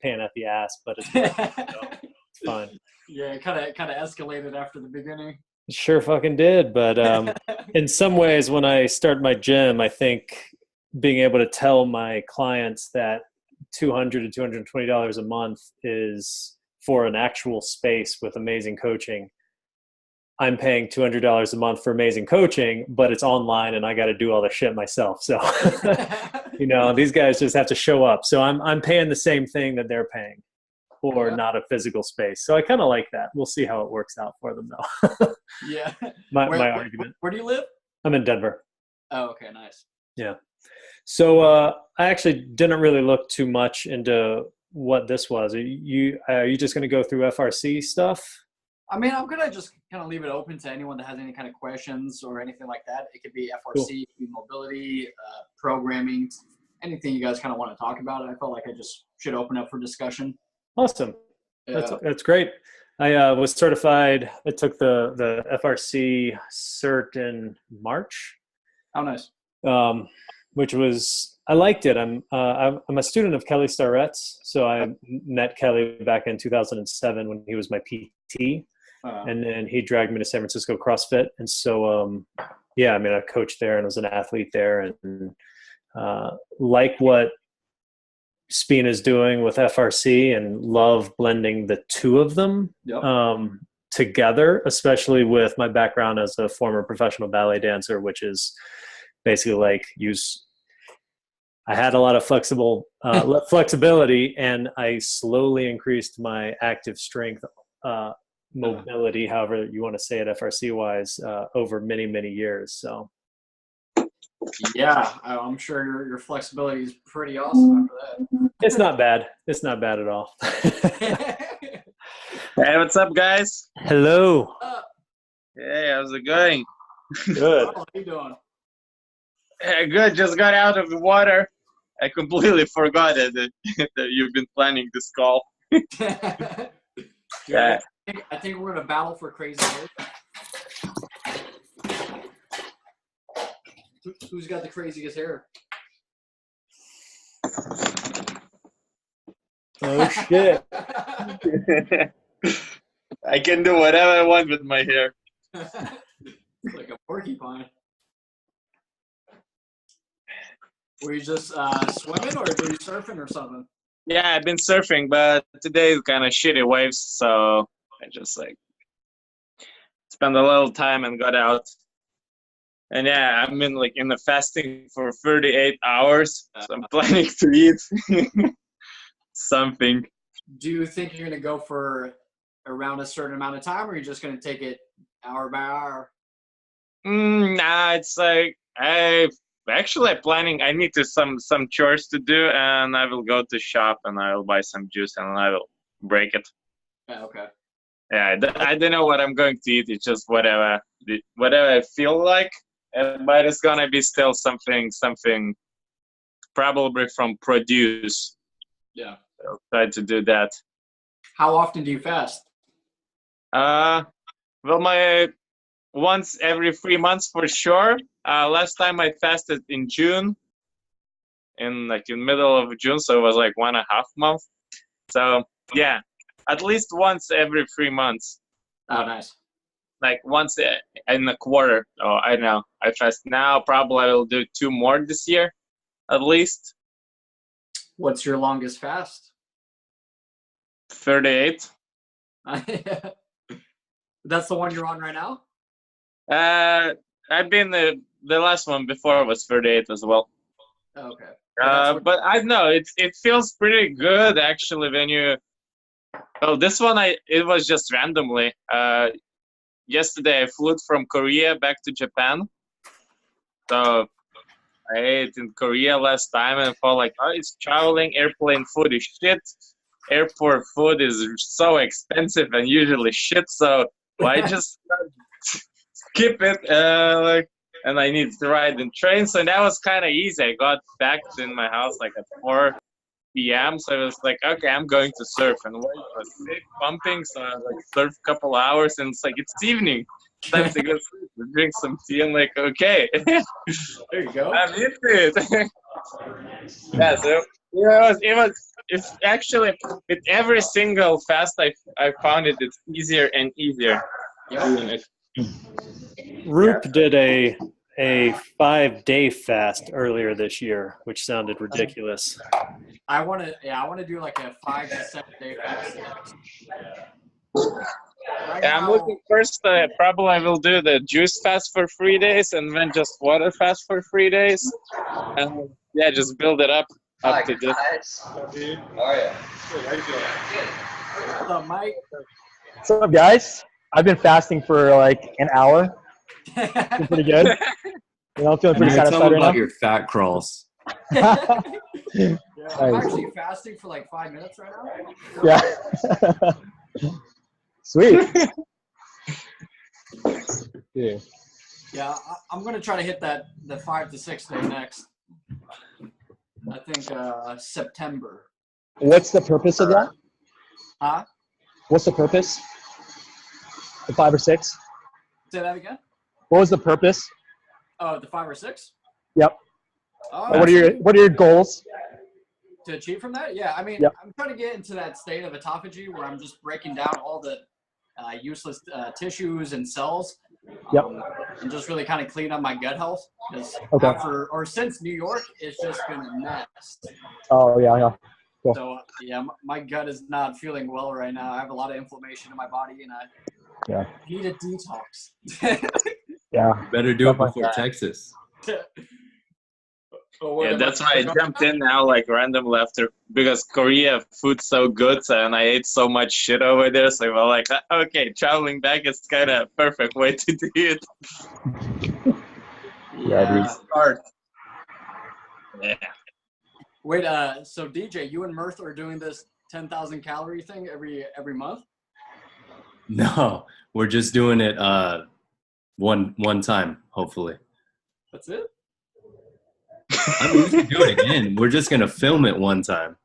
pain at the ass, but it's, it's fun. Yeah, it kind of escalated after the beginning. It sure fucking did. But in some ways, when I start my gym, I think being able to tell my clients that $200 to $220 a month is for an actual space with amazing coaching. I'm paying $200 a month for amazing coaching, but it's online and I got to do all the shit myself. So, these guys just have to show up. So I'm paying the same thing that they're paying for not a physical space. So I kind of like that. We'll see how it works out for them though. Yeah. my argument. Where do you live? I'm in Denver. Oh, okay. Nice. Yeah. So I actually didn't really look too much into what this was. Are you just going to go through FRC stuff? I mean, I'm going to just kind of leave it open to anyone that has any kind of questions or anything like that. It could be FRC, cool. It could be mobility, programming, anything you guys kind of want to talk about. I felt like I just should open up for discussion. Awesome. Yeah. That's great. I was certified. I took the FRC cert in March. Oh, nice. Which was, I liked it. I'm a student of Kelly Starrett's. So I met Kelly back in 2007 when he was my PT. And then he dragged me to San Francisco CrossFit. And so, I coached there and was an athlete there, and like what Speen is doing with FRC, and love blending the two of them together, especially with my background as a former professional ballet dancer, which is basically like I had a lot of flexibility, and I slowly increased my active strength, mobility, however you want to say it, FRC wise, over many, many years. So yeah, I'm sure your flexibility is pretty awesome after that. It's not bad. It's not bad at all. Hey, what's up, guys? Hello. Hey, how's it going? Good. How you doing? Good. Just got out of the water. I completely forgot that you've been planning this call. Yeah. I think we're gonna battle for crazy hair. Who's got the craziest hair? Oh shit! I can do whatever I want with my hair. Like a porcupine. Were you just swimming, or were you surfing or something? Yeah, I've been surfing, but today is kind of shitty waves, so I just spent a little time and got out. And yeah, I'm in the fasting for 38 hours, so I'm planning to eat something. Do you think you're gonna go for around a certain amount of time, or are you just gonna take it hour by hour? Nah, it's I need some chores to do, and I will go to shop and I will buy some juice and I will break it. Yeah, okay. Yeah, I don't know what I'm going to eat. It's just whatever I feel like. But it's gonna be still something probably from produce. Yeah. I'll try to do that. How often do you fast? Well, once every 3 months for sure. Last time I fasted in June, in middle of June, so it was 1.5 months. So yeah, at least once every 3 months. Oh, nice. Once in a quarter. Oh, I know. I fast now. Probably I will do 2 more this year, at least. What's your longest fast? 38. That's the one you're on right now? I've been the last one before was 38 as well. Okay. But I don't know. It feels pretty good actually when you. Oh, this one it was just randomly. Yesterday I flew from Korea back to Japan. So I ate in Korea last time and felt it's traveling. Airplane food is shit. Airport food is so expensive and usually shit. So I just skip it. And I needed to ride in train. So that was kind of easy. I got back in my house at 4 p.m. So I was okay, I'm going to surf. And it was sick, pumping. So I surf a couple hours and it's evening. Time to go sleep, drink some tea. I'm okay. There you go. I'm into it. Yeah, so Yeah, it's actually with every single fast I found it's easier and easier. Yep. Roop did a 5-day fast earlier this year, which sounded ridiculous. I want to do like a 5 to 7 day fast. Right Yeah, I'm now, looking first. Probably I will do the juice fast for 3 days, and then just water fast for 3 days, and yeah, just build it up to this. Oh, yeah. Mike. What's up, guys? I've been fasting for like an hour. Been pretty good. You know, I'm feeling pretty satisfied Tell me right about now. your fat crawls. Yeah, I'm Nice. actually fasting for like 5 minutes right now. Yeah. Sweet. Yeah. Yeah, I'm gonna try to hit the 5 to 6 day next. I think September. What's the purpose of that? Huh? What's the purpose? The 5 or 6? Say that again. What was the purpose? Oh, the 5 or 6. Yep. Oh, What are your goals? to achieve from that? Yeah, I mean, Yep. I'm trying to get into that state of autophagy where I'm just breaking down all the useless tissues and cells. Yep. And just really kind of clean up my gut health. Because since New York, it's just been a mess. Oh, yeah. Cool. So, yeah, my gut is not feeling well right now. I have a lot of inflammation in my body, and I need a detox. Yeah. Better do it before Texas. Yeah, that's why I jumped in now, like randomly after, because Korea food's so good, and I ate so much shit over there. So I'm like, okay, traveling back is kind of perfect way to do it. Restart. Yeah. Wait, so DJ, you and Mirth are doing this 10,000 calorie thing every month? No, we're just doing it one time, hopefully. That's it? I mean, we can do it again. We're just gonna film it one time.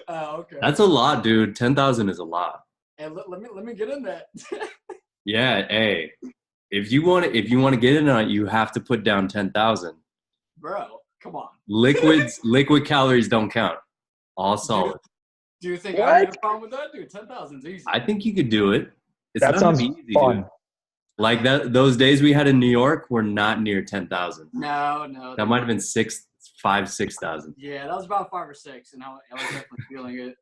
Okay. That's a lot, dude. 10,000 is a lot. And let me get in that. Yeah, hey, if you want to get in on it, you have to put down 10,000. Bro, come on. Liquid calories don't count. All solid. Do you think I have a problem with that, dude? 10,000 is easy. I think you could do it. That sounds easy, fun. dude. Like those days we had in New York were not near 10,000. No. That might have been 6,000. Yeah, that was about 5 or 6, and I was definitely feeling it.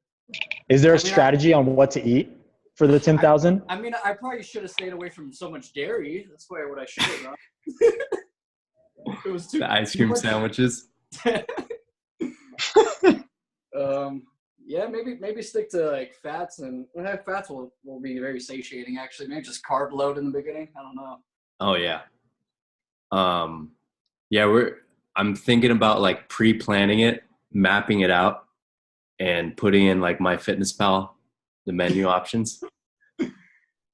Is there a strategy on what to eat for the 10,000? I mean, I probably should have stayed away from so much dairy. That's probably what I should have done. It was The ice cream sandwiches. Yeah, maybe stick to like fats, and fats will be very satiating actually. Maybe just carb load in the beginning. I don't know. Oh yeah. I'm thinking about like pre-planning it, mapping it out, and putting in like MyFitnessPal, the menu options.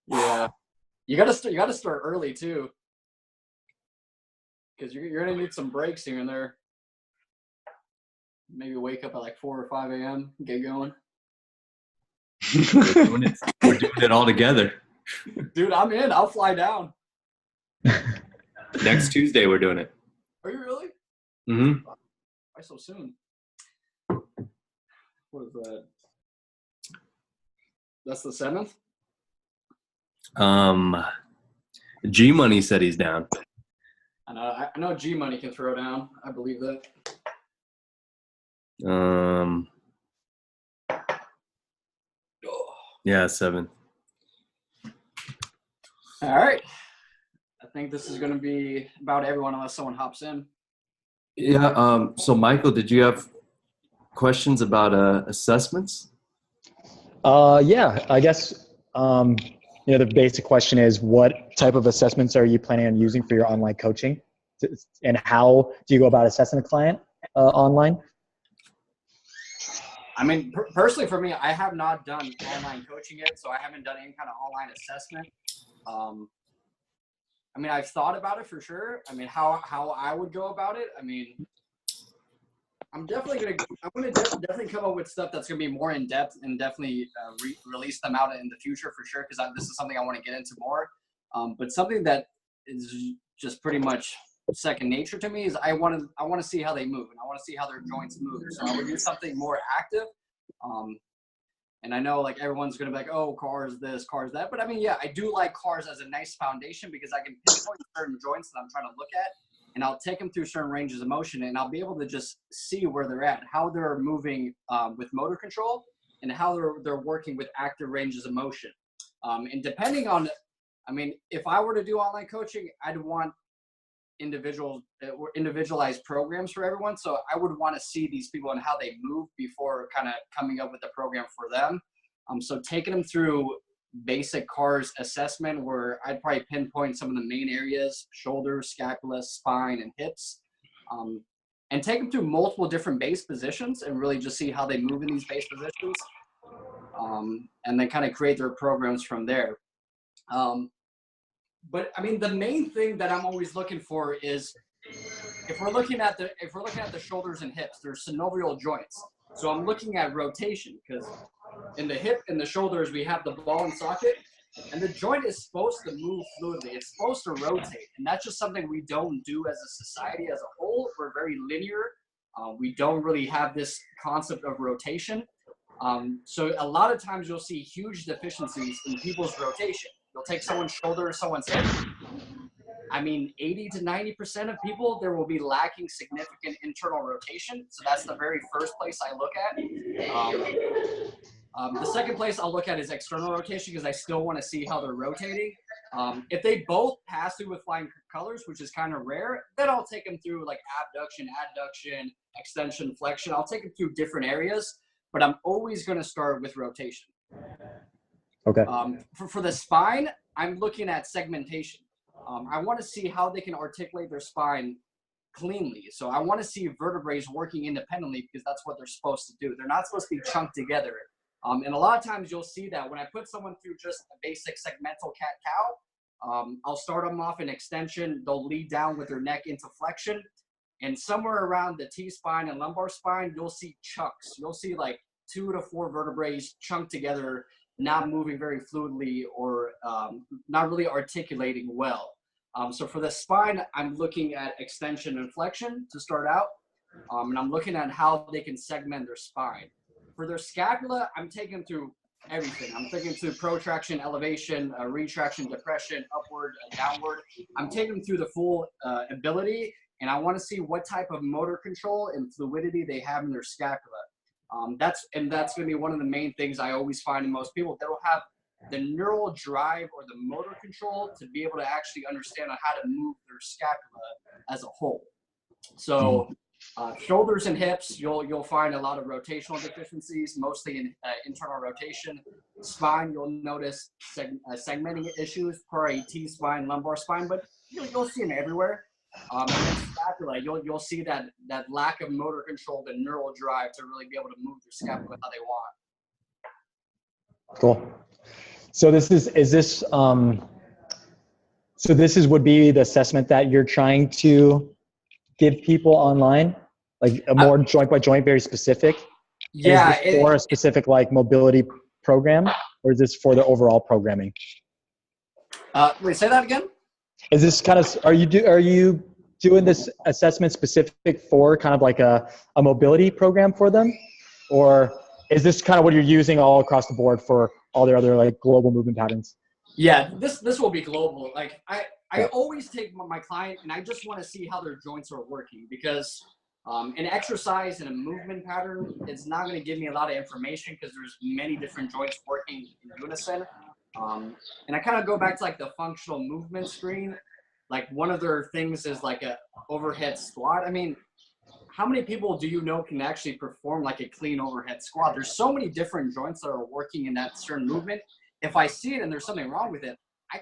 Yeah, you gotta start early too, because you're gonna need some breaks here and there. Maybe wake up at like 4 or 5 a.m. Get going. We're doing it all together. Dude, I'm in. I'll fly down. Next Tuesday we're doing it. Are you really? Mm-hmm. Why so soon? What is that? That's the 7th? G Money said he's down. I know G Money can throw down. I believe that. Yeah, 7. All right. I think this is going to be about everyone unless someone hops in. Yeah. So Michael, did you have questions about assessments? Yeah, I guess, the basic question is what type of assessments are you planning on using for your online coaching? And how do you go about assessing a client online? I mean, personally for me, I have not done online coaching yet, so I haven't done any kind of online assessment. I mean, I've thought about it for sure. I mean, how I would go about it. I mean, I'm gonna definitely come up with stuff that's gonna be more in depth and definitely release them out in the future for sure, because this is something I want to get into more. But something that is just pretty much second nature to me is I want to see how they move, and I want to see how their joints move. So I would do something more active. And I know like everyone's gonna be like, oh, cars this, cars that, but I mean, yeah, I do like cars as a nice foundation because I can pinpoint certain joints that I'm trying to look at, and I'll take them through certain ranges of motion, and I'll be able to just see where they're at, how they're moving with motor control, and how they're working with active ranges of motion. And depending on, I mean, if I were to do online coaching, I'd want individualized programs for everyone. So I would want to see these people and how they move before kind of coming up with a program for them. So taking them through basic CARS assessment where I'd probably pinpoint some of the main areas: shoulders, scapula, spine, and hips. And take them through multiple different base positions and really just see how they move in these base positions. And then kind of create their programs from there. But I mean, the main thing that I'm always looking for is if we're looking at the shoulders and hips, there's synovial joints. So I'm looking at rotation because in the hip and the shoulders, we have the ball and socket, and the joint is supposed to move fluidly. It's supposed to rotate. And that's just something we don't do as a society as a whole. We're very linear. We don't really have this concept of rotation. So a lot of times you'll see huge deficiencies in people's rotation. You'll take someone's shoulder or someone's hip. I mean, 80 to 90% of people, there will be lacking significant internal rotation. So that's the very first place I look at. The second place I'll look at is external rotation because I still want to see how they're rotating. If they both pass through with flying colors, which is kind of rare, then I'll take them through like abduction, adduction, extension, flexion. I'll take them through different areas, but I'm always going to start with rotation. Okay. For the spine, I'm looking at segmentation. I want to see how they can articulate their spine cleanly. So I want to see vertebrae working independently because that's what they're supposed to do. They're not supposed to be chunked together. And a lot of times you'll see that when I put someone through just a basic segmental cat-cow, I'll start them off in extension. They'll lead down with their neck into flexion. And somewhere around the T-spine and lumbar spine, you'll see chunks. You'll see like 2 to 4 vertebrae chunked together, not moving very fluidly or not really articulating well. So for the spine, I'm looking at extension and flexion to start out. And I'm looking at how they can segment their spine. For their scapula, I'm taking them through everything. I'm taking them through protraction, elevation, retraction, depression, upward, downward. I'm taking them through the full ability, and I want to see what type of motor control and fluidity they have in their scapula. That's going to be one of the main things I always find in most people. They don't have the neural drive or the motor control to be able to actually understand how to move their scapula as a whole. So shoulders and hips, you'll find a lot of rotational deficiencies, mostly in internal rotation. Spine, you'll notice segmenting issues, probably T-spine, lumbar spine, but you'll see them everywhere. And then scapula, you'll see that lack of motor control, the neural drive to really be able to move their scapula how they want. Cool. So this would be the assessment that you're trying to give people online, like a more joint by joint, very specific. Yeah. Is this for a specific like mobility program, or is this for the overall programming? Wait, say that again. Is this kind of, are you doing this assessment specific for kind of like a mobility program for them? Or is this kind of what you're using all across the board for all their other like global movement patterns? Yeah, this will be global. Like I always take my client and I just want to see how their joints are working because an exercise and a movement pattern is not going to give me a lot of information because there's many different joints working in unison. And I kind of go back to like the functional movement screen. Like one of their things is like a overhead squat. I mean, how many people do you know can actually perform like a clean overhead squat? There's so many different joints that are working in that certain movement. If I see it and there's something wrong with it, I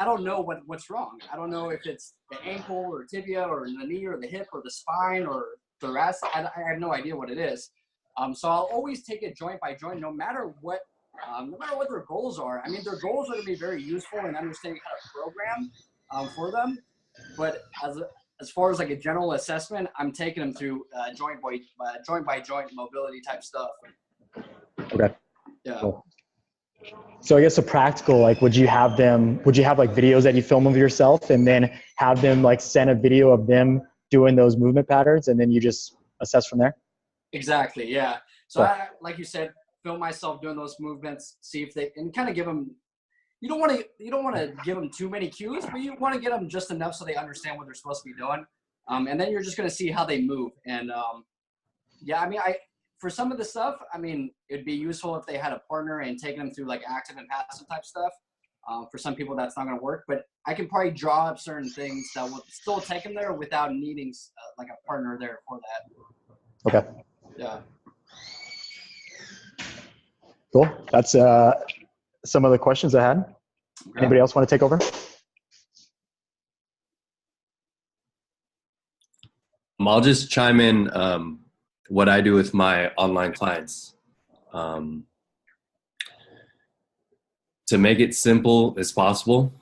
don't know what's wrong. I don't know if it's the ankle or tibia or the knee or the hip or the spine or the rest. I have no idea what it is. So I'll always take it joint by joint, no matter what their goals are. I mean, their goals are going to be very useful in understanding how to program for them. But as far as like a general assessment, I'm taking them through joint by joint mobility type stuff. Okay. Yeah. Cool. So I guess a practical, like, would you have like videos that you film of yourself and then have them like send a video of them doing those movement patterns and then you just assess from there? Exactly. Yeah. So Cool. like you said, film myself doing those movements, see if they, and kind of give them, you don't want to give them too many cues, but you want to get them just enough so they understand what they're supposed to be doing. And then you're just going to see how they move. And yeah, I mean, for some of the stuff, I mean, it'd be useful if they had a partner and taking them through like active and passive type stuff. For some people, that's not going to work, but I can probably draw up certain things that will still take them there without needing like a partner there for that. Okay. Yeah. Cool. That's some of the questions I had. Okay. Anybody else want to take over? I'll just chime in what I do with my online clients. To make it simple as possible,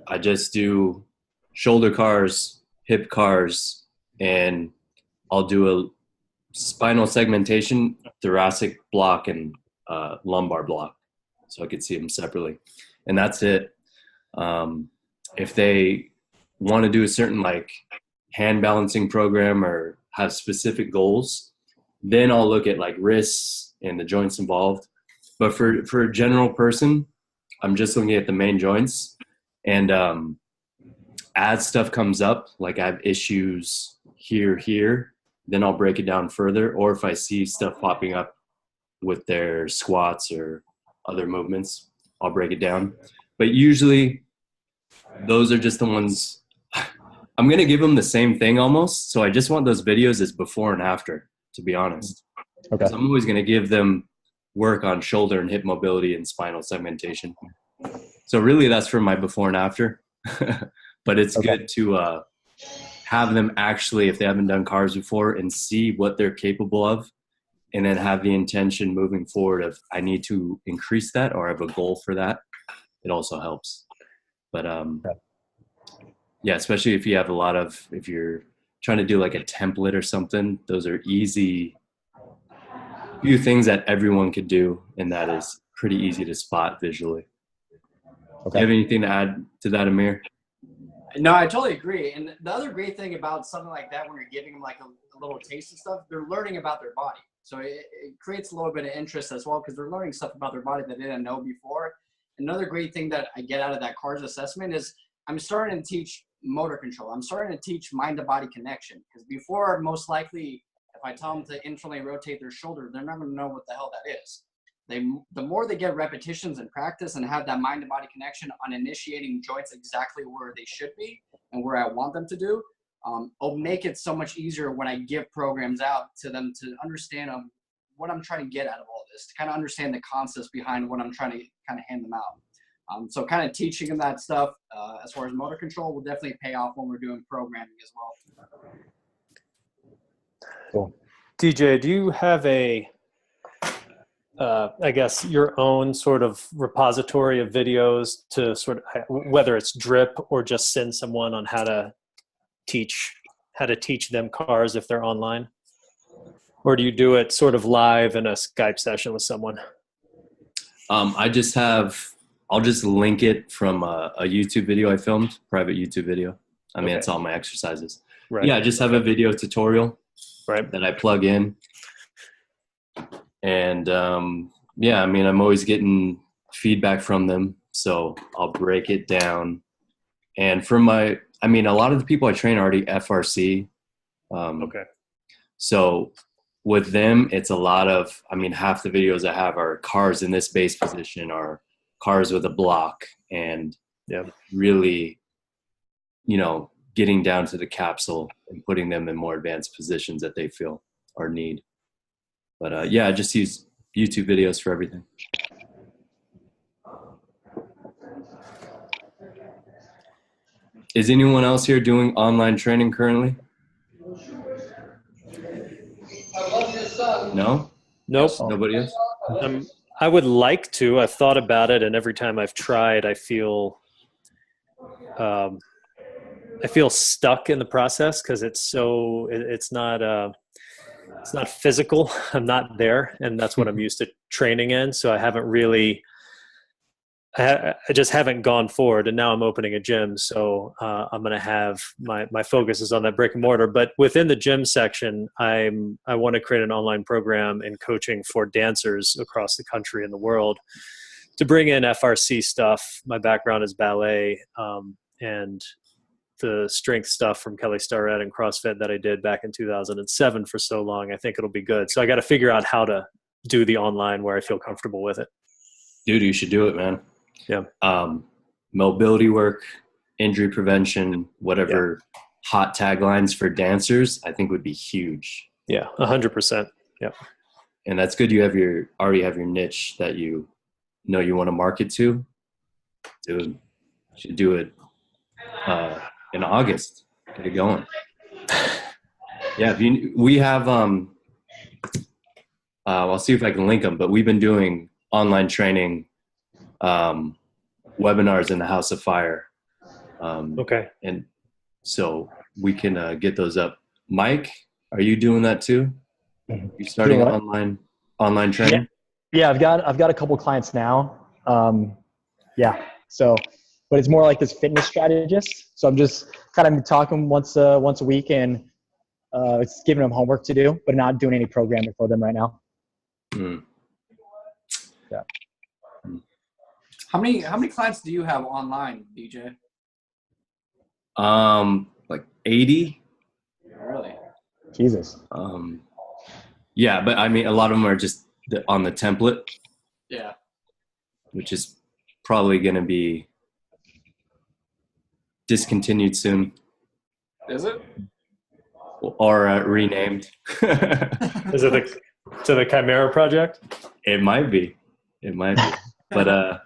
I just do shoulder cars, hip cars, and I'll do a spinal segmentation, thoracic block, and lumbar block, so I could see them separately. And that's it. If they want to do a certain like hand balancing program or have specific goals, then I'll look at like wrists and the joints involved. But for a general person, I'm just looking at the main joints. And as stuff comes up, like I have issues here, then I'll break it down further. Or if I see stuff popping up with their squats or other movements, I'll break it down. But usually those are just the ones I'm going to give them the same thing almost. So I just want those videos as before and after, to be honest. Okay. So I'm always going to give them work on shoulder and hip mobility and spinal segmentation. So really that's for my before and after. But it's good to have them actually, if they haven't done cars before, and see what they're capable of, and then have the intention moving forward of I need to increase that or I have a goal for that. It also helps. But yeah, especially if you have if you're trying to do like a template or something, those are easy few things that everyone could do, and that is pretty easy to spot visually. Okay. Do you have anything to add to that, Amir? No, I totally agree. And the other great thing about something like that, when you're giving them like a little taste of stuff, they're learning about their body. So it creates a little bit of interest as well, because they're learning stuff about their body that they didn't know before. Another great thing that I get out of that CARS assessment is I'm starting to teach motor control. I'm starting to teach mind-to-body connection, because before, most likely, if I tell them to internally rotate their shoulder, they're not going to know what the hell that is. The more they get repetitions and practice and have that mind-to-body connection on initiating joints exactly where they should be and where I want them to do, it'll make it so much easier when I give programs out to them to understand what I'm trying to get out of all this, to kind of understand the concepts behind what I'm trying to kind of hand them out. So kind of teaching them that stuff as far as motor control will definitely pay off when we're doing programming as well. Cool. DJ, do you have I guess your own sort of repository of videos to sort of, whether it's drip or just send someone on how to teach them cars if they're online? Or do you do it sort of live in a Skype session with someone? I'll just link it from a YouTube video I filmed, private YouTube video. I mean, it's all my exercises. Right. Yeah, I just have a video tutorial right. that I plug in. And yeah, I mean, I'm always getting feedback from them. So I'll break it down. And for a lot of the people I train are already FRC. Okay. So with them, it's a lot of, half the videos I have are cars in this base position or cars with a block, and really, getting down to the capsule and putting them in more advanced positions that they feel or need. But I just use YouTube videos for everything. Is anyone else here doing online training currently? No? Nope. Nobody else? I would like to. I've thought about it, and every time I've tried, I feel stuck in the process because it's not physical. I'm not there, and that's what I'm used to training in. So I haven't really I just haven't gone forward, and now I'm opening a gym. So I'm going to have my focus is on that brick and mortar. But within the gym section, I want to create an online program in coaching for dancers across the country and the world to bring in FRC stuff. My background is ballet, and the strength stuff from Kelly Starrett and CrossFit that I did back in 2007 for so long. I think it'll be good. So I got to figure out how to do the online where I feel comfortable with it. Dude, you should do it, man. Yeah. Mobility work, injury prevention, whatever hot taglines for dancers, I think would be huge. Yeah, 100%. Yeah. And that's good. You already have your niche that you know you want to market to. Dude, you should do it in August. Get it going. Yeah, we have I'll see if I can link them, but we've been doing online training webinars in the House of Fire. Okay. And so we can get those up. Mike, are you doing that too? You starting online training? Yeah, I've got a couple clients now. So, but it's more like this fitness strategist. So I'm just kind of talking once a week, and it's giving them homework to do, but not doing any programming for them right now. Mm. Yeah. How many clients do you have online, DJ? Like 80. Really? Jesus. Yeah, but I mean, a lot of them are just on the template. Yeah. Which is probably going to be discontinued soon. Is it? Or renamed. Is it the Chimera project? It might be. But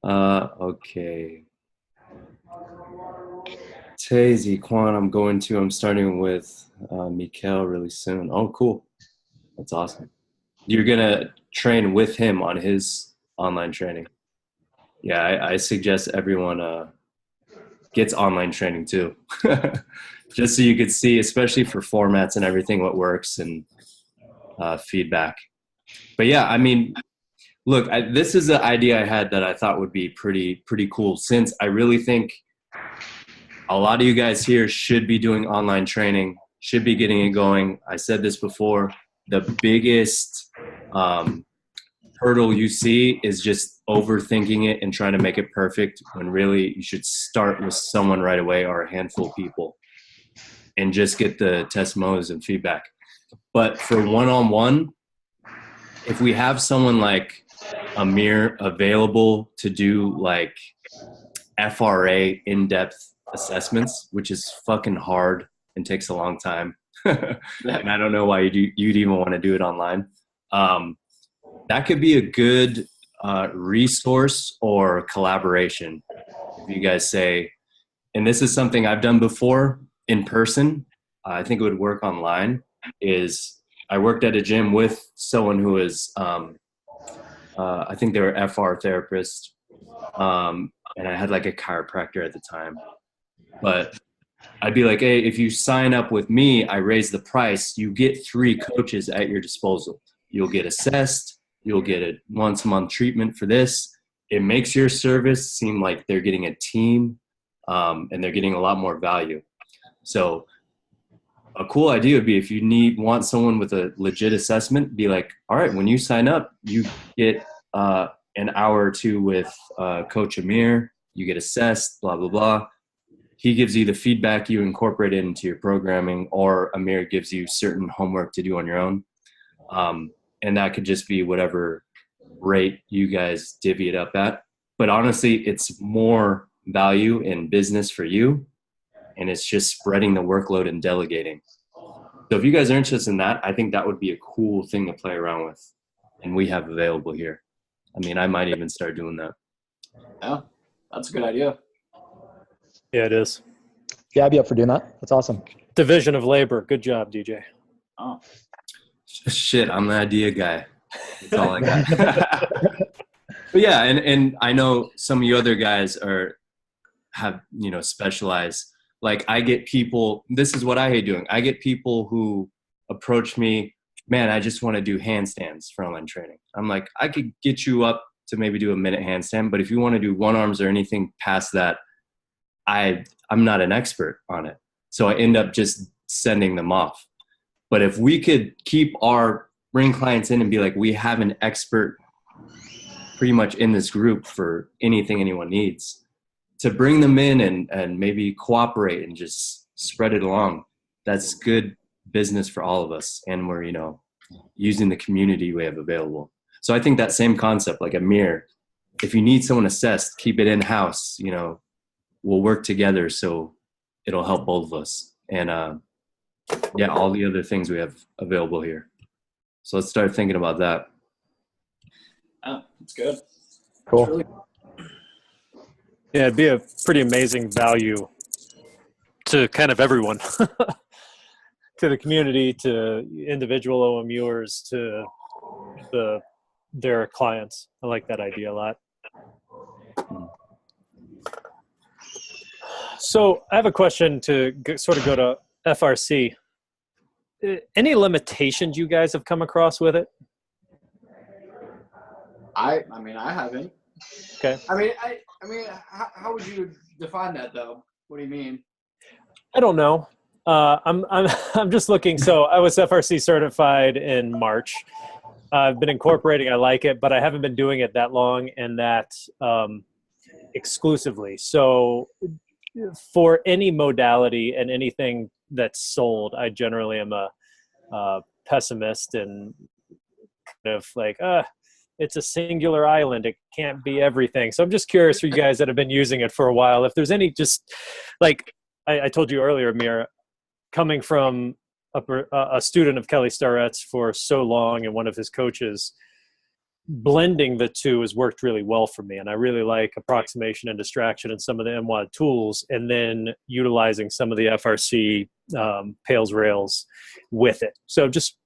okay. Tazy Quan, I'm starting with Mikael really soon. Oh, cool. That's awesome. You're going to train with him on his online training. Yeah, I suggest everyone gets online training too. Just so you could see, especially for formats and everything, what works and feedback. But yeah, I mean, look, this is an idea I had that I thought would be pretty cool, since I really think a lot of you guys here should be doing online training, should be getting it going. I said this before, the biggest hurdle you see is just overthinking it and trying to make it perfect, when really you should start with someone right away or a handful of people and just get the testimonials and feedback. But for one-on-one, if we have someone like Amir available to do like FRA in-depth assessments, which is fucking hard and takes a long time. And I don't know why you'd even want to do it online. That could be a good resource or collaboration. If you guys say, and this is something I've done before in person, I think it would work online, is I worked at a gym with someone who is, I think they were FR therapist, and I had like a chiropractor at the time. But I'd be like, hey, if you sign up with me, I raise the price. You get 3 coaches at your disposal. You'll get assessed. You'll get a once-a-month treatment for this. It makes your service seem like they're getting a team, and they're getting a lot more value. So a cool idea would be, if you want someone with a legit assessment, be like, all right, when you sign up, you get an hour or 2 with Coach Amir. You get assessed, blah, blah, blah. He gives you the feedback, you incorporate it into your programming, or Amir gives you certain homework to do on your own. And that could just be whatever rate you guys divvy it up at. But honestly, it's more value in business for you, and it's just spreading the workload and delegating. So if you guys are interested in that, I think that would be a cool thing to play around with, and we have available here. I mean, I might even start doing that. Yeah, that's a good idea. Yeah, it is. Yeah, I'd be up for doing that. That's awesome. Division of labor. Good job, DJ. Oh. Shit, I'm the idea guy. That's all I got. But yeah, and I know some of you other guys have specialized. Like, I get people, this is what I hate doing. I get people who approach me, man, I just want to do handstands for online training. I'm like, I could get you up to maybe do a minute handstand. But if you want to do one arms or anything past that, I'm not an expert on it. So I end up just sending them off. But if we could bring clients in and be like, we have an expert pretty much in this group for anything anyone needs, to bring them in and maybe cooperate and just spread it along, that's good business for all of us. And we're, using the community we have available. So I think that same concept, like a mirror, if you need someone assessed, keep it in-house, we'll work together so it'll help both of us. And all the other things we have available here. So let's start thinking about that. Oh, that's good. Cool. That's really Yeah, it'd be a pretty amazing value to kind of everyone, to the community, to individual OMUers, to their clients. I like that idea a lot. So I have a question to sort of go to FRC. Any limitations you guys have come across with it? I mean, I haven't. Okay. I mean, how would you define that though? What do you mean? I don't know. I'm just looking. So I was FRC certified in March. I've been incorporating. I like it, but I haven't been doing it that long and that exclusively. So for any modality and anything that's sold, I generally am a pessimist and kind of like, it's a singular island. It can't be everything. So I'm just curious for you guys that have been using it for a while, if there's any, just like I told you earlier, Amir, coming from a student of Kelly Starrett's for so long and one of his coaches, blending the two has worked really well for me. And I really like approximation and distraction and some of the MWAD tools, and then utilizing some of the FRC Pales Rails with it. So just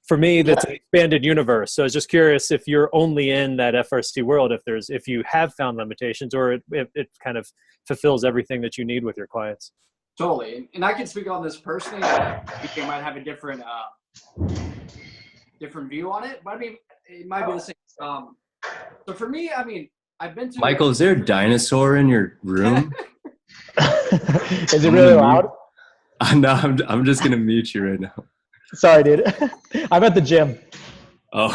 for me, that's an expanded universe. So I was just curious if you're only in that FRC world, if you have found limitations, or if it kind of fulfills everything that you need with your clients. Totally. And I can speak on this personally. I think they might have a different view on it, but I mean, it might be the same. So for me, I mean, I've been to Michael, is there a dinosaur in your room? Is it really loud? No, I'm just gonna mute you right now. Sorry, dude. I'm at the gym. Oh.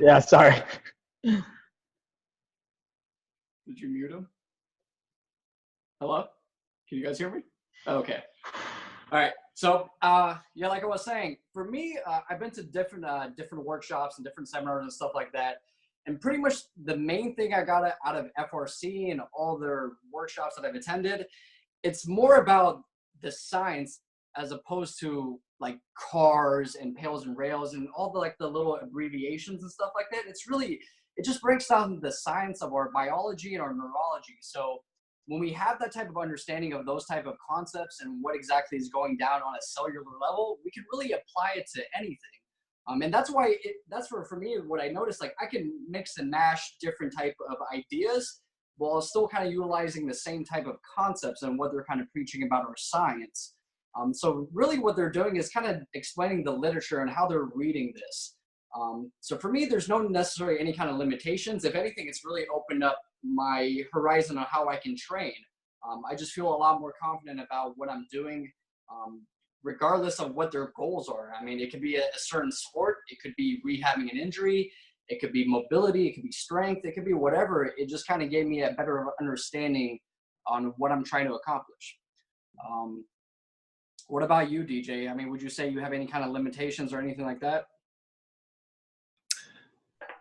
Yeah, sorry. Did you mute him? Hello? Can you guys hear me? Okay. All right. So, like I was saying, for me, I've been to different workshops and different seminars and stuff like that. And pretty much the main thing I got out of FRC and all their workshops that I've attended, it's more about the science as opposed to like cars and Pales and Rails and all the little abbreviations and stuff like that. It just breaks down the science of our biology and our neurology. So when we have that type of understanding of those type of concepts and what exactly is going down on a cellular level, we can really apply it to anything. And that's why for me, what I noticed, like I can mix and mash different type of ideas while still kind of utilizing the same type of concepts and what they're kind of preaching about our science. So really what they're doing is kind of explaining the literature and how they're reading this. So for me, there's no necessarily any kind of limitations. If anything, it's really opened up my horizon on how I can train. I just feel a lot more confident about what I'm doing, regardless of what their goals are. I mean, it could be a certain sport. It could be rehabbing an injury. It could be mobility. It could be strength. It could be whatever. It just kind of gave me a better understanding on what I'm trying to accomplish. What about you, DJ? I mean, would you say you have any kind of limitations or anything like that?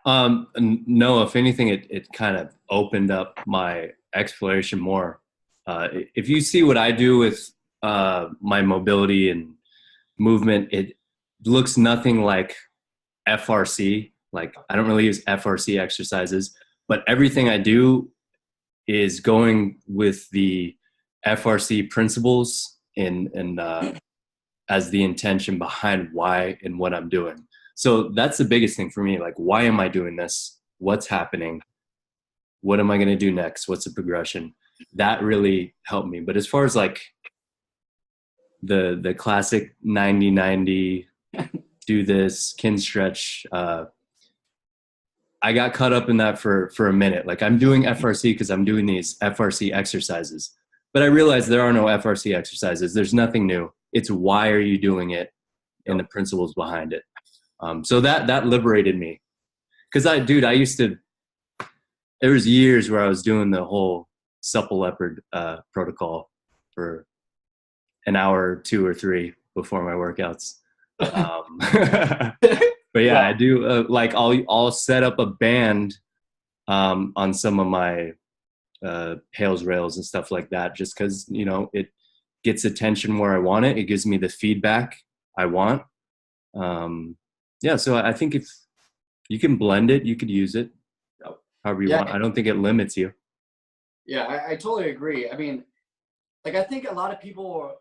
No, if anything, it kind of opened up my exploration more. If you see what I do with my mobility and movement, it looks nothing like FRC. Like I don't really use FRC exercises, but everything I do is going with the FRC principles and as the intention behind why and what I'm doing. So that's the biggest thing for me. Like, why am I doing this? What's happening? What am I going to do next? What's the progression? That really helped me. But as far as like the classic 90-90, do this, kin stretch, I got caught up in that for a minute. Like I'm doing FRC because I'm doing these FRC exercises, but I realized there are no FRC exercises. There's nothing new. It's why are you doing it and the principles behind it. So that liberated me. Cause I used to, there was years where I was doing the whole supple leopard protocol for an hour, 2 or 3 before my workouts. But yeah, I do like I'll set up a band on some of my Hales rails and stuff like that, just because it gets attention where I want it. It gives me the feedback I want. Yeah, so I think if you can blend it, you could use it however you want. I don't think it limits you. Yeah, I totally agree. I mean, like I think a lot of people,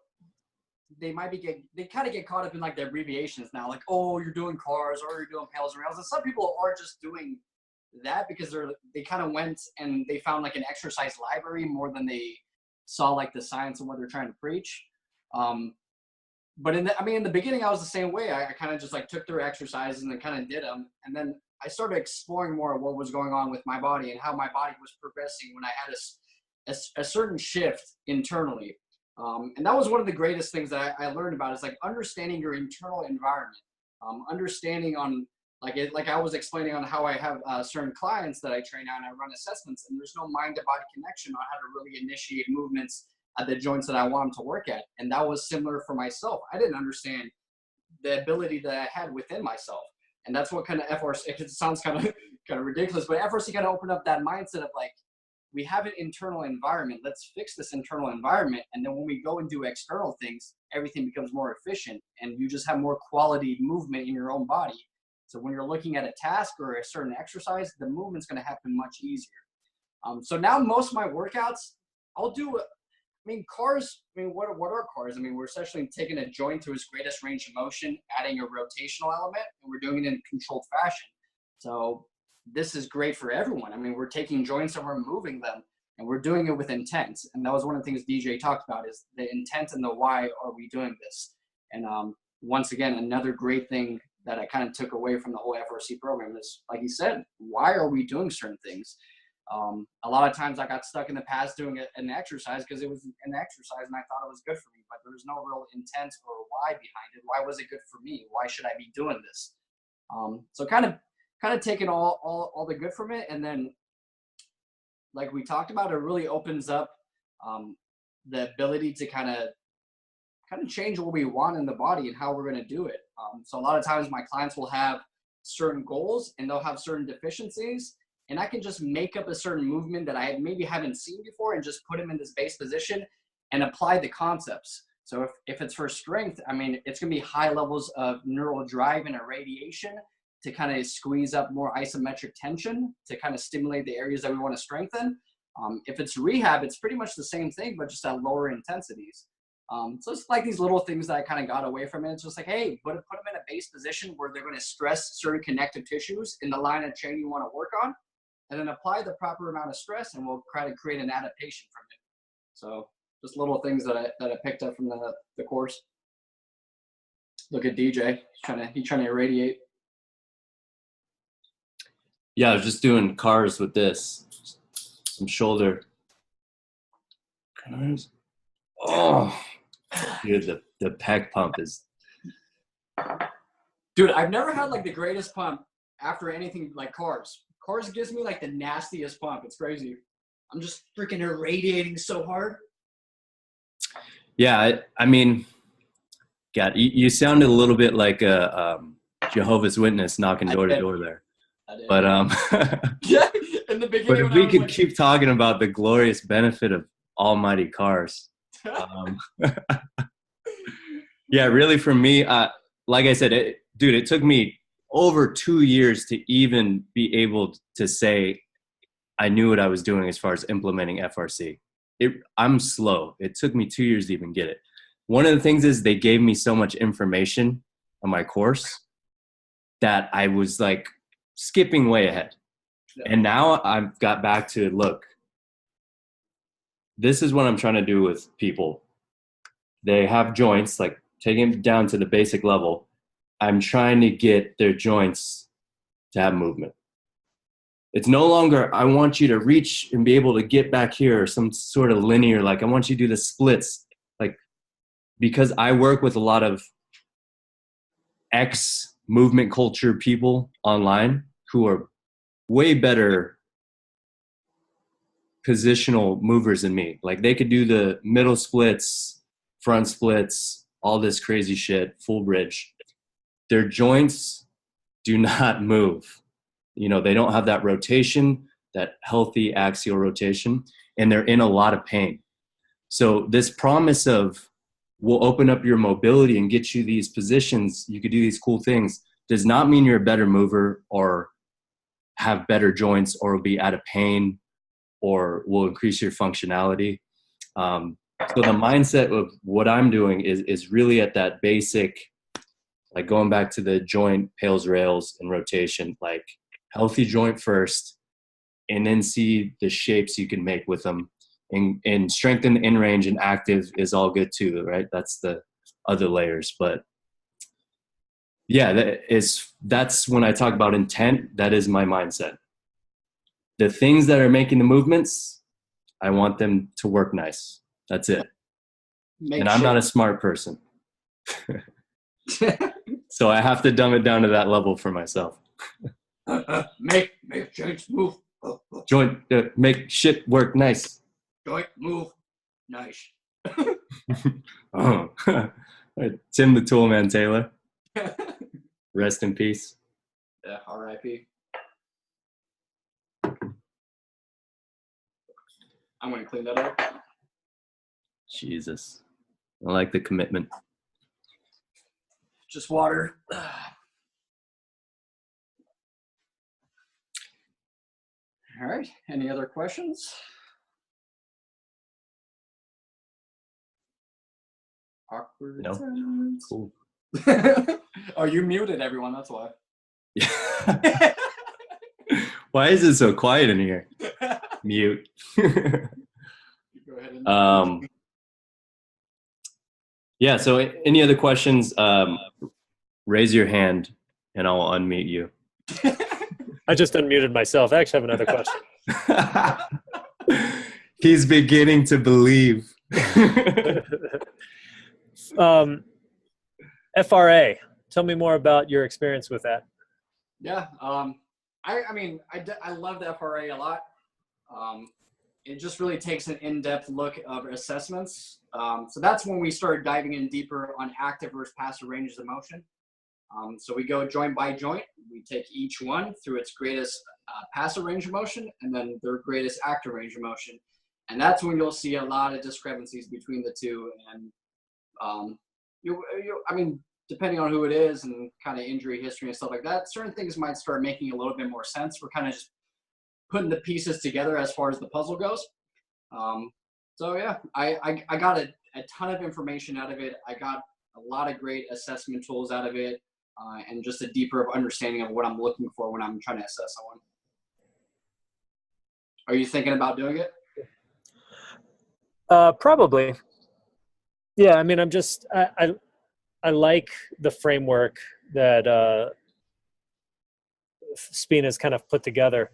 they kind of get caught up in like the abbreviations now, like, oh, you're doing cars or you're doing pails and rails. And some people are just doing that because they kind of went and they found like an exercise library more than they saw like the science and what they're trying to preach. But in the beginning, I was the same way. I kind of just like took their exercises and then kind of did them. And then I started exploring more of what was going on with my body and how my body was progressing when I had a certain shift internally. And that was one of the greatest things that I learned about is like understanding your internal environment, understanding on like I was explaining on how I have certain clients that I train out and I run assessments, and there's no mind to body connection on how to really initiate movements at the joints that I want them to work at. And that was similar for myself. I didn't understand the ability that I had within myself. And that's what kind of FRC, it sounds kind of ridiculous, but FRC kind of opened up that mindset of like, we have an internal environment. Let's fix this internal environment. And then when we go and do external things, everything becomes more efficient and you just have more quality movement in your own body. So when you're looking at a task or a certain exercise, the movement's going to happen much easier. So now most of my workouts, I'll do, cars, what are cars? We're essentially taking a joint to its greatest range of motion, adding a rotational element, and we're doing it in a controlled fashion. So this is great for everyone. We're taking joints and we're moving them and we're doing it with intent. And that was one of the things DJ talked about is the intent and the why are we doing this? And once again, another great thing that I kind of took away from the whole FRC program is, like you said, why are we doing certain things? A lot of times I got stuck in the past doing an exercise because it was an exercise and I thought it was good for me, but there was no real intent or why behind it. Why was it good for me? Why should I be doing this? So kind of taking all the good from it. And then like we talked about, it really opens up the ability to kind of change what we want in the body and how we're going to do it. So a lot of times my clients will have certain goals and they'll have certain deficiencies, and I can just make up a certain movement that I maybe haven't seen before and just put them in this base position and apply the concepts. So if it's for strength, it's going to be high levels of neural drive and irradiation to kind of squeeze up more isometric tension to kind of stimulate the areas that we want to strengthen. If it's rehab, it's pretty much the same thing, but just at lower intensities. So it's like these little things that I kind of got away from it. It's just like, hey, put them in a base position where they're going to stress certain connective tissues in the line of training you want to work on, and then apply the proper amount of stress, and we'll try to create an adaptation from it. So just little things that I picked up from the course. Look at DJ, he's trying to irradiate. Yeah, I was just doing cars with this, some shoulder. Oh, dude, the pec pump is. Dude, I've never had like the greatest pump after anything like cars. Cars gives me like the nastiest pump. It's crazy. I'm just freaking irradiating so hard. Yeah, God, you sounded a little bit like a Jehovah's Witness knocking door to door there. But yeah, in the beginning. But if we could keep talking about the glorious benefit of almighty cars. Yeah, really for me, like I said, it took me over 2 years to even be able to say I knew what I was doing as far as implementing FRC. I'm slow. It took me 2 years to even get it. One of the things is they gave me so much information on my course that I was like skipping way ahead. Yeah. And now I've got back to, look, this is what I'm trying to do with people. They have joints, like taking them down to the basic level. I'm trying to get their joints to have movement. It's no longer, I want you to reach and be able to get back here, or some sort of linear, like I want you to do the splits. Like, because I work with a lot of ex movement culture people online who are way better positional movers than me. Like they could do the middle splits, front splits, all this crazy shit, full bridge. Their joints do not move. You know, they don't have that rotation, that healthy axial rotation, and they're in a lot of pain. So this promise of we'll open up your mobility and get you these positions, you could do these cool things, does not mean you're a better mover or have better joints or will be out of pain or will increase your functionality. So the mindset of what I'm doing is really at that basic, like going back to the joint, pails, rails, and rotation, like healthy joint first, and then see the shapes you can make with them. And strengthen in range and active is all good too, right? That's the other layers. But yeah, that's when I talk about intent, that is my mindset. The things that are making the movements, I want them to work nice. That's it. I'm not a smart person. So I have to dumb it down to that level for myself. Make joints move. Make shit work nice. Joint move. Nice. Oh. Tim the Toolman Taylor. Rest in peace. Yeah, R.I.P. I'm going to clean that up. Jesus. I like the commitment. Just water. All right. Any other questions? Awkward. No. Times. Cool. Oh, you muted everyone. That's why. Yeah. Why is it so quiet in here? Mute. Go ahead and Yeah. So any other questions, raise your hand and I'll unmute you. I just unmuted myself. I actually have another question. He's beginning to believe. FRA. Tell me more about your experience with that. Yeah. I mean, I love the FRA a lot. It just really takes an in-depth look of assessments. So that's when we started diving in deeper on active versus passive ranges of motion. So we go joint by joint. We take each one through its greatest passive range of motion and then their greatest active range of motion. And that's when you'll see a lot of discrepancies between the two. And I mean, depending on who it is and kind of injury history and stuff like that, certain things might start making a little bit more sense. We're kind of just putting the pieces together as far as the puzzle goes. So yeah, I got a ton of information out of it. I got a lot of great assessment tools out of it, and just a deeper understanding of what I'm looking for when I'm trying to assess someone. Are you thinking about doing it? Probably. Yeah, I mean, I like the framework that Spina's kind of put together.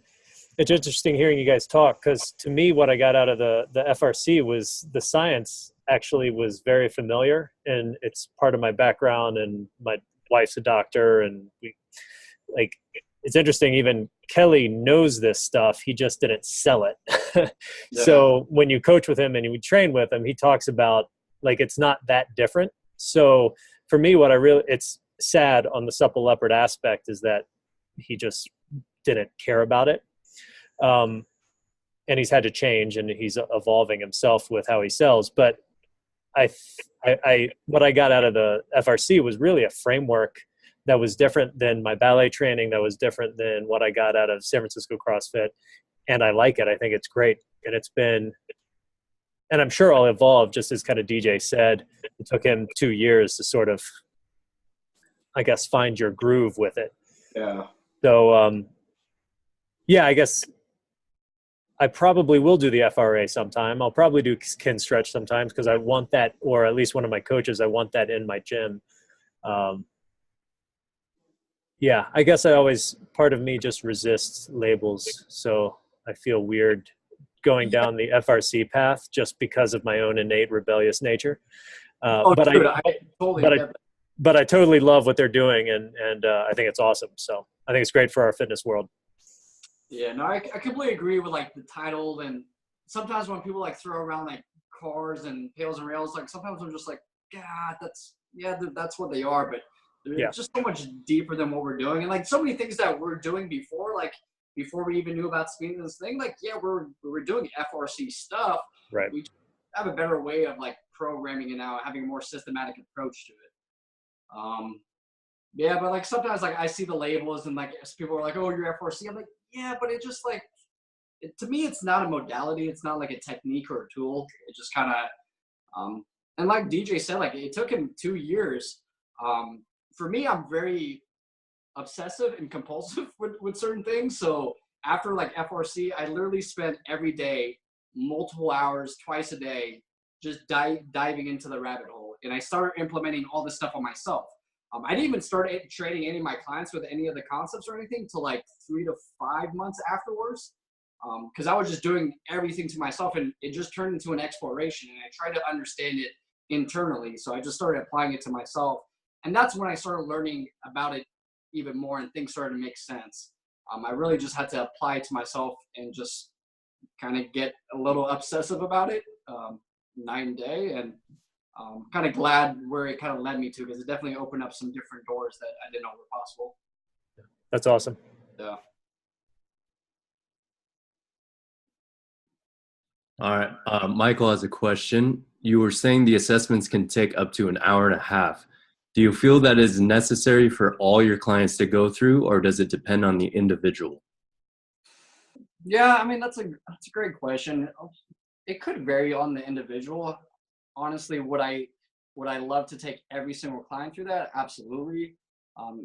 It's interesting hearing you guys talk because to me, what I got out of the FRC was the science actually was very familiar, and it's part of my background. And my wife's a doctor, and it's interesting. Even Kelly knows this stuff. He just didn't sell it. Yeah. So when you coach with him and you train with him, he talks about like it's not that different. So for me, it's sad on the supple leopard aspect is that he just didn't care about it. And he's had to change and he's evolving himself with how he sells. But what I got out of the FRC was really a framework that was different than my ballet training, that was different than what I got out of San Francisco CrossFit. And I like it. I think it's great. And I'm sure I'll evolve, just as kind of DJ said. It took him 2 years to sort of, I guess, find your groove with it. Yeah. So, yeah, I guess I probably will do the FRA sometime. I'll probably do kin stretch sometimes because I want that, or at least one of my coaches, I want that in my gym. Yeah, I guess part of me just resists labels. So I feel weird going Yeah. down the FRC path just because of my own innate rebellious nature. Oh, But dude, I, I totally but I, get that. but I totally love what they're doing, and I think it's awesome. So I think it's great for our fitness world. Yeah, no, I completely agree with like the title, and sometimes when people like throw around like cars and pails and rails, like sometimes I'm just like, God, that's what they are, but Yeah, it's just so much deeper than what we're doing, and like so many things that we're doing before, like before we even knew about speeding this thing, like yeah, we're doing FRC stuff. right. We have a better way of like programming it now, having a more systematic approach to it. Yeah, but like sometimes like I see the labels and like people are like, "Oh, you're FRC." I'm like, "Yeah, but it just like to me, it's not a modality. It's not like a technique or a tool. It just kind of and like DJ said, like it took him 2 years. For me, I'm very obsessive and compulsive with certain things. So after like FRC, I literally spent every day, multiple hours, twice a day, just diving into the rabbit hole. And I started implementing all this stuff on myself. I didn't even start training any of my clients with any of the concepts or anything till like 3 to 5 months afterwards. Because I was just doing everything to myself, and it just turned into an exploration. And I tried to understand it internally. So I just started applying it to myself. And that's when I started learning about it even more, and things started to make sense. I really just had to apply it to myself and just kind of get a little obsessive about it night and day. And kind of glad where it kind of led me to, because it definitely opened up some different doors that I didn't know were possible. That's awesome. Yeah. All right. Michael has a question. You were saying the assessments can take up to an hour and a half. Do you feel that is necessary for all your clients to go through, or does it depend on the individual? Yeah, I mean that's a great question. It could vary on the individual. Honestly, would I love to take every single client through that? Absolutely.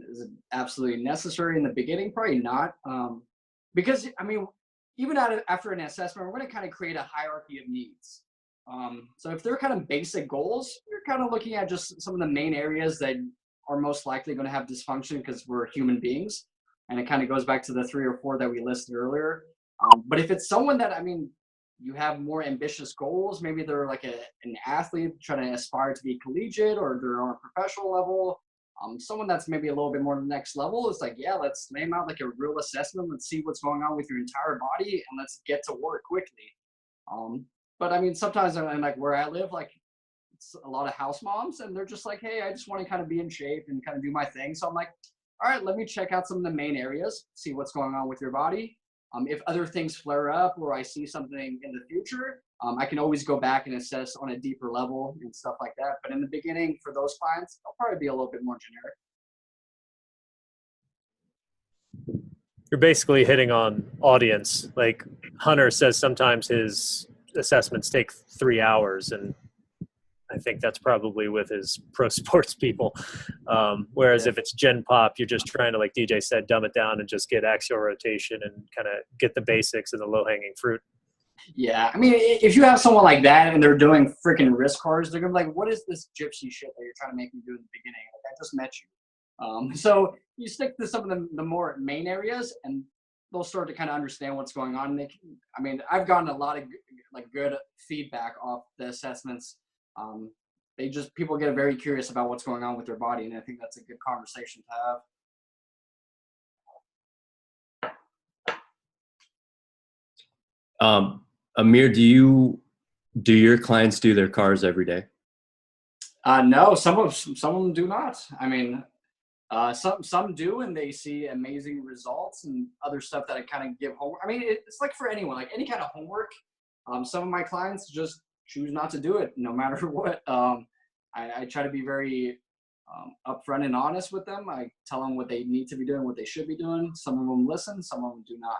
Is it absolutely necessary in the beginning? Probably not. Because I mean, even after an assessment, we're going to kind of create a hierarchy of needs. So if they're kind of basic goals, you're kind of looking at just some of the main areas that are most likely going to have dysfunction, because we're human beings. And it kind of goes back to the 3 or 4 that we listed earlier. But if it's someone that, I mean, you have more ambitious goals, maybe they're like an athlete trying to aspire to be collegiate, or they're on a professional level, someone that's maybe a little bit more the next level, is like, yeah, let's lay them out like a real assessment. Let's see what's going on with your entire body, and let's get to work quickly. But I mean, sometimes in like where I live, like it's a lot of house moms, and they're just like, hey, I just want to kind of be in shape and kind of do my thing. So I'm like, all right, let me check out some of the main areas, see what's going on with your body. If other things flare up or I see something in the future, I can always go back and assess on a deeper level and stuff like that. But in the beginning, for those clients, I'll probably be a little bit more generic. You're basically hitting on audience. Like Hunter says, sometimes his assessments take 3 hours, and I think that's probably with his pro sports people. Whereas if it's Gen Pop, you're just trying to, like DJ said, dumb it down and just get axial rotation and kind of get the basics and the low-hanging fruit. Yeah, I mean, if you have someone like that and they're doing freaking wrist cars, they're gonna be like, "What is this gypsy shit that you're trying to make me do in the beginning? Like, I just met you." So you stick to some of the more main areas, and they'll start to kind of understand what's going on. I mean, I've gotten a lot of like good feedback off the assessments. People get very curious about what's going on with their body, and I think that's a good conversation to have. Amir, do your clients do their cars every day? No, some of them do not. I mean, some do, and they see amazing results, and other stuff that I kind of give homework. I mean, it's like for anyone, like any kind of homework. Some of my clients just choose not to do it, no matter what. I try to be very upfront and honest with them. I tell them what they need to be doing, what they should be doing. Some of them listen, some of them do not.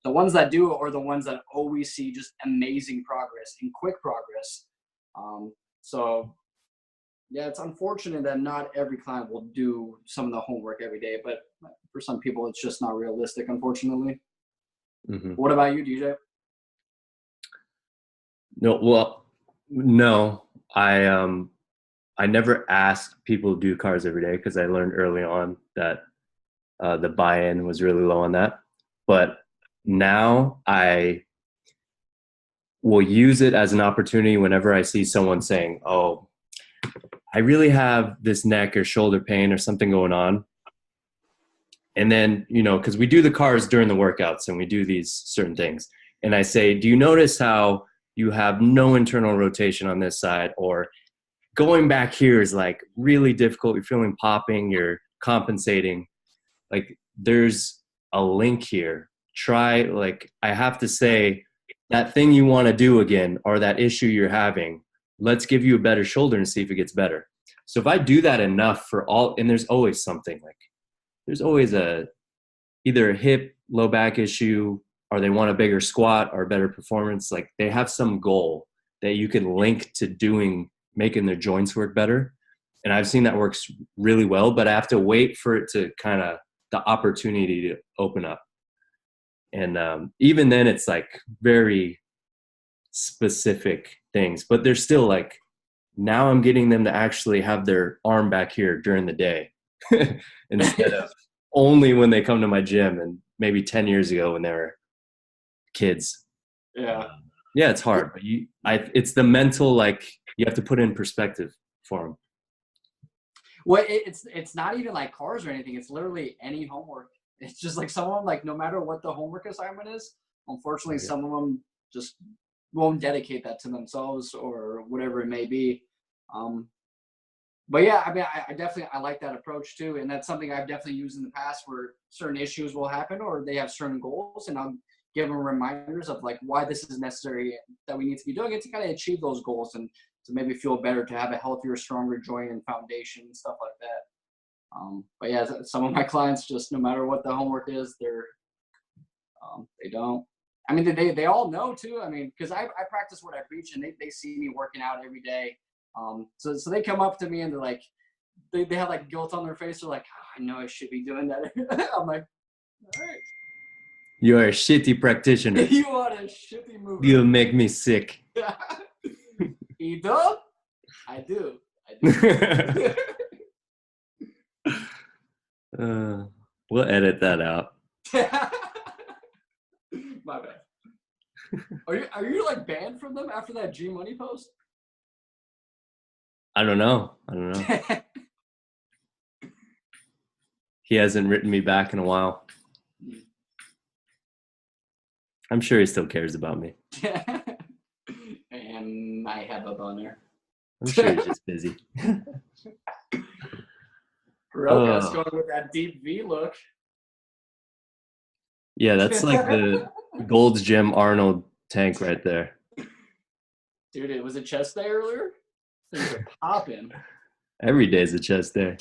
The ones that do are the ones that always see just amazing progress and quick progress. So yeah, it's unfortunate that not every client will do some of the homework every day, but for some people, it's just not realistic, unfortunately. Mm-hmm. What about you, DJ? No. I never asked people to do cars every day, because I learned early on that The buy-in was really low on that. But now I will use it as an opportunity whenever I see someone saying, oh, I really have this neck or shoulder pain or something going on. And then, you know, because we do the cars during the workouts and we do these certain things. And I say, do you notice how you have no internal rotation on this side, or going back here is like really difficult. You're feeling popping, you're compensating. Like there's a link here. Try, like, I have to say that thing you want to do again, or that issue you're having, let's give you a better shoulder and see if it gets better. So if I do that enough for all, and there's always something, like there's always either a hip, low back issue, or they want a bigger squat or better performance. Like they have some goal that you can link to making their joints work better. And I've seen that works really well, but I have to wait for it to kind of, the opportunity to open up. And even then it's like very specific things, but they're still like, now I'm getting them to actually have their arm back here during the day instead of only when they come to my gym, and maybe 10 years ago when they were kids. Yeah. Yeah, it's hard, but it's the mental, like you have to put in perspective for them. Well, it's not even like cars or anything. It's literally any homework. It's just like someone, like, no matter what the homework assignment is, unfortunately, some of them just won't dedicate that to themselves or whatever it may be. But yeah, I mean, I definitely, I like that approach too. And that's something I've definitely used in the past, where certain issues will happen or they have certain goals, and I'll give them reminders of like why this is necessary, that we need to be doing it to kind of achieve those goals and to maybe feel better, to have a healthier, stronger joint and foundation and stuff like that. But yeah, some of my clients, just no matter what the homework is, they don't. I mean, they all know too. I mean, because I practice what I preach, and they see me working out every day. So they come up to me and they're like, they have like guilt on their face. They're like, oh, I know I should be doing that. I'm like, all right. You are a shitty practitioner. You are a shitty mover. You make me sick. You do? I do. We'll edit that out. My bad. Are you like banned from them after that G Money post? I don't know. He hasn't written me back in a while. I'm sure he still cares about me. And I have a boner. I'm sure he's just busy. Roka's going with that deep V look. Yeah, that's like the Gold's Gym Arnold tank right there. Dude, it was a chest day earlier. Things are popping. Every day's a chest day.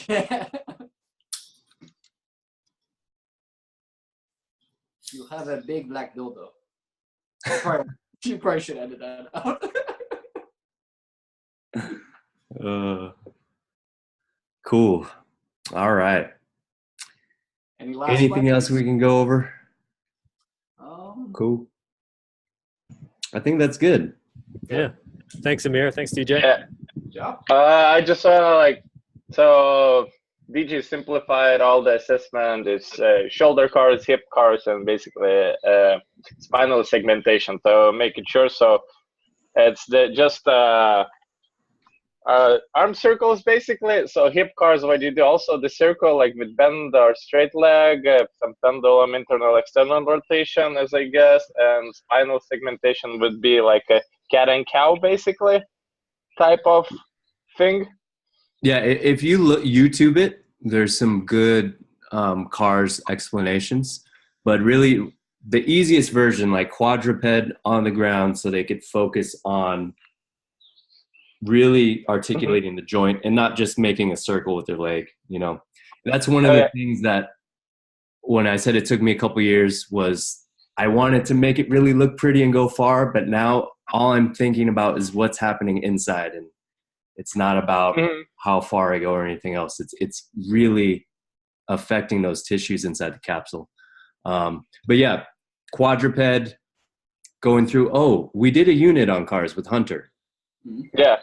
You have a big black dildo. You probably should edit that out. Cool. All right. Anything else we can go over? Cool. I think that's good. Yeah. Thanks, Amir. Thanks, DJ. Yeah. I just want to so DJ simplified all the assessment. It's shoulder cars, hip cars, and basically spinal segmentation. So making sure, so it's arm circles basically. So hip cars, what you do also the circle like with bend or straight leg, some pendulum, internal, external rotation, as I guess, and spinal segmentation would be like a cat and cow basically type of thing. Yeah, if you YouTube it, there's some good cars explanations, but really the easiest version, like quadruped on the ground, so they could focus on really articulating the joint and not just making a circle with their leg. You know, that's one of the things that when I said it took me a couple years was I wanted to make it really look pretty and go far, but now all I'm thinking about is what's happening inside, and it's not about how far I go or anything else. It's really affecting those tissues inside the capsule. But yeah, quadruped going through. Oh, we did a unit on cars with Hunter. Yeah.